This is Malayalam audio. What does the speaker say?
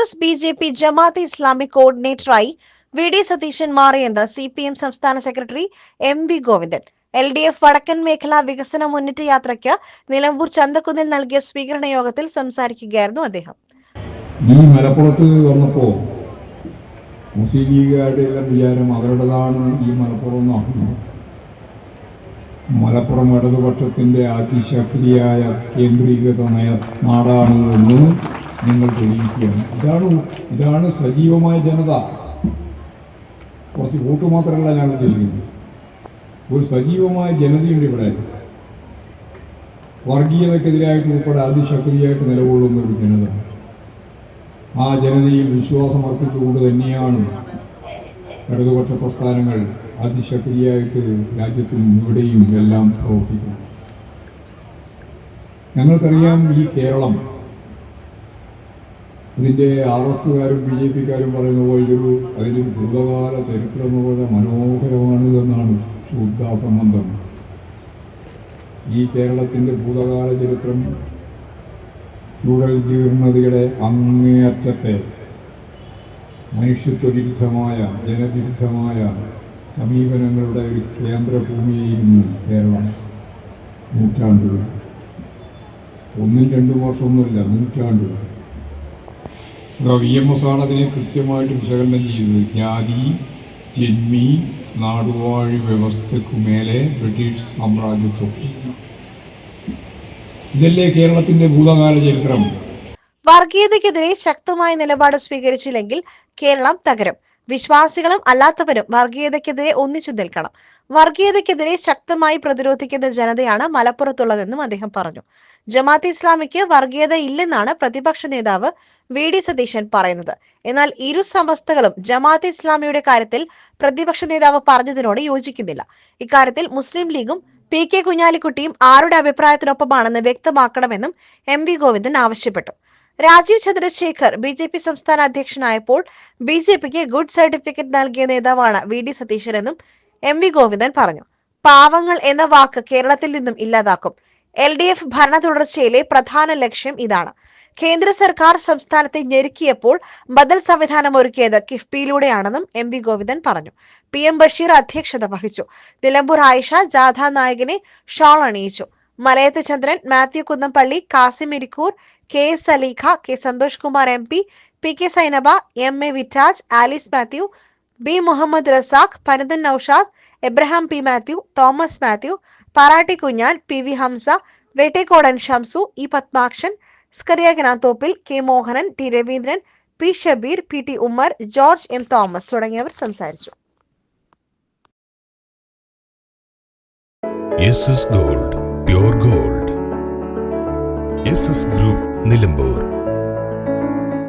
കോൺഗ്രസ് ബി.ജെ.പി. ജമാഅത്തെ ഇസ്ലാമി കോർഡിനേറ്ററായി വി.ഡി. സതീശൻ മാറിയെന്ന് സി.പി.എം സംസ്ഥാന സെക്രട്ടറി എം.വി. ഗോവിന്ദൻ. എൽ.ഡി.എഫ് വടക്കൻ മേഖലാ വികസന മുന്നേറ്റ യാത്രയ്ക്ക് നിലമ്പൂർ ചന്തക്കുന്നിൽ നൽകിയ സ്വീകരണ യോഗത്തിൽ സംസാരിക്കുകയായിരുന്നു അദ്ദേഹം. ഈ മലപ്പുറത്ത് വന്നപ്പോൾ മുസ്ലിം ലീഗുകാരുടെ എല്ലാം വിചാരം അവരുടേതാണ് ഈ മലപ്പുറം എന്നാണ്. മലപ്പുറം ഇടതുപക്ഷത്തിൻ്റെ അതിശക്തിയായ കേന്ദ്രീകൃത നാടാണ് എന്ന് നിങ്ങൾ തെളിയിക്കുകയാണ്. ഇതാണ് സജീവമായ ജനത. കുറച്ച് വോട്ട് മാത്രമല്ല ഞാൻ ഉദ്ദേശിക്കുന്നത്. ഒരു സജീവമായ ജനതയുണ്ട് ഇവിടെ. വർഗീയതക്കെതിരായിട്ട് ഉൾപ്പെടെ അതിശക്തിയായിട്ട് നിലകൊള്ളുന്ന ഒരു ജനത. ആ ജനതയിൽ വിശ്വാസമർപ്പിച്ചുകൊണ്ട് തന്നെയാണ് ഇടതുപക്ഷ പ്രസ്ഥാനങ്ങൾ അതിശക്തിയായിട്ട് രാജ്യത്തും ഇവിടെയും എല്ലാം പ്രവർത്തിക്കുന്നത്. ഞങ്ങൾക്കറിയാം, ഈ കേരളം ഇതിൻ്റെ RSകാരും BJPക്കാരും പറയുന്ന പോലെ അതിലൊരു ഭൂതകാല ചരിത്രം പോലെ മനോഹരമാണ് എന്നാണ് ശുദ്ധാസംബന്ധം. ഈ കേരളത്തിൻ്റെ ഭൂതകാല ചരിത്രം ഫ്യൂഡൽ ജീർണതയുടെ അങ്ങേയറ്റത്തെ മനുഷ്യത്വവിരുദ്ധമായ ജനവിരുദ്ധമായ സമീപനങ്ങളുടെ ഒരു കേന്ദ്രഭൂമിയായിരുന്നു കേരളം. നൂറ്റാണ്ടുകൾ, 1-2 വർഷമൊന്നുമില്ല, നൂറ്റാണ്ടുകൾ. VMS ആണ് അതിനെ കൃത്യമായിട്ട് വിശകലനം ചെയ്തത്. ജാതി, ജന്മി, നാടുവാഴി വ്യവസ്ഥയ്ക്കു മേലെ ബ്രിട്ടീഷ് സാമ്രാജ്യത്വം. ഇതല്ലേ കേരളത്തിന്റെ ഭൂതകാല ചരിത്രം. വർഗീയതയ്ക്കെതിരെ ശക്തമായ നിലപാട് സ്വീകരിച്ചില്ലെങ്കിൽ കേരളം തകരും. വിശ്വാസികളും അല്ലാത്തവരും വർഗീയതയ്ക്കെതിരെ ഒന്നിച്ചു നിൽക്കണം. വർഗീയതയ്ക്കെതിരെ ശക്തമായി പ്രതിരോധിക്കുന്ന ജനതയാണ് മലപ്പുറത്തുള്ളതെന്നും അദ്ദേഹം പറഞ്ഞു. ജമാഅത്തെ ഇസ്ലാമിക്ക് വർഗീയത ഇല്ലെന്നാണ് പ്രതിപക്ഷ നേതാവ് വി.ഡി. സതീശൻ പറയുന്നത്. എന്നാൽ ഇരു സമസ്തകളും ജമാഅത്തെ ഇസ്ലാമിയുടെ കാര്യത്തിൽ പ്രതിപക്ഷ നേതാവ് പറഞ്ഞതിനോട് യോജിക്കുന്നില്ല. ഇക്കാര്യത്തിൽ മുസ്ലിം ലീഗും P.K. കുഞ്ഞാലിക്കുട്ടിയും ആരുടെ അഭിപ്രായത്തിനൊപ്പമാണെന്ന് വ്യക്തമാക്കണമെന്നും എം.വി. ഗോവിന്ദൻ ആവശ്യപ്പെട്ടു. രാജീവ് ചന്ദ്രശേഖർ ബി.ജെ.പി. സംസ്ഥാന അധ്യക്ഷനായപ്പോൾ ബി.ജെ.പിക്ക് ഗുഡ് സർട്ടിഫിക്കറ്റ് നൽകിയ നേതാവാണ് വി.ഡി. സതീശനെന്നും എം.വി. ഗോവിന്ദൻ പറഞ്ഞു. പാവങ്ങൾ എന്ന വാക്ക് കേരളത്തിൽ നിന്നും ഇല്ലാതാക്കും. LDF ഭരണ തുടർച്ചയിലെ പ്രധാന ലക്ഷ്യം ഇതാണ്. കേന്ദ്ര സർക്കാർ സംസ്ഥാനത്തെ ഞെരുക്കിയപ്പോൾ ബദൽ സംവിധാനം ഒരുക്കിയത് കിഫ്ബിയിലൂടെയാണെന്നും എം.വി. ഗോവിന്ദൻ പറഞ്ഞു. PM ബഷീർ അധ്യക്ഷത വഹിച്ചു. നിലമ്പൂർ ആയിഷ ജാഥ നായകനെ ഷാൾ അണിയിച്ചു. Malayath Chandran, Mathew Kunnampally, Kasim Irikkur, K.S. Saleekha, K. Santhosh Kumar MP, P.K. Sainaba, M.A. Vittaj, Alice Mathew, B. Muhammad Razak, Panandan Noushad, Abraham P. Mathew, Thomas Mathew, Parattil Kunjan, P.V. Hamsa, Vettekodan Shamsu, E. Padmakshan, Skaria Gnathoppil, K. Mohanan, T. Raveendran, P. Shabeer, P.T. Ummer, George M. Thomas തുടങ്ങിയവർ സംസാരിച്ചു. SS Gold, Pure Gold. SS Group, Nilambur.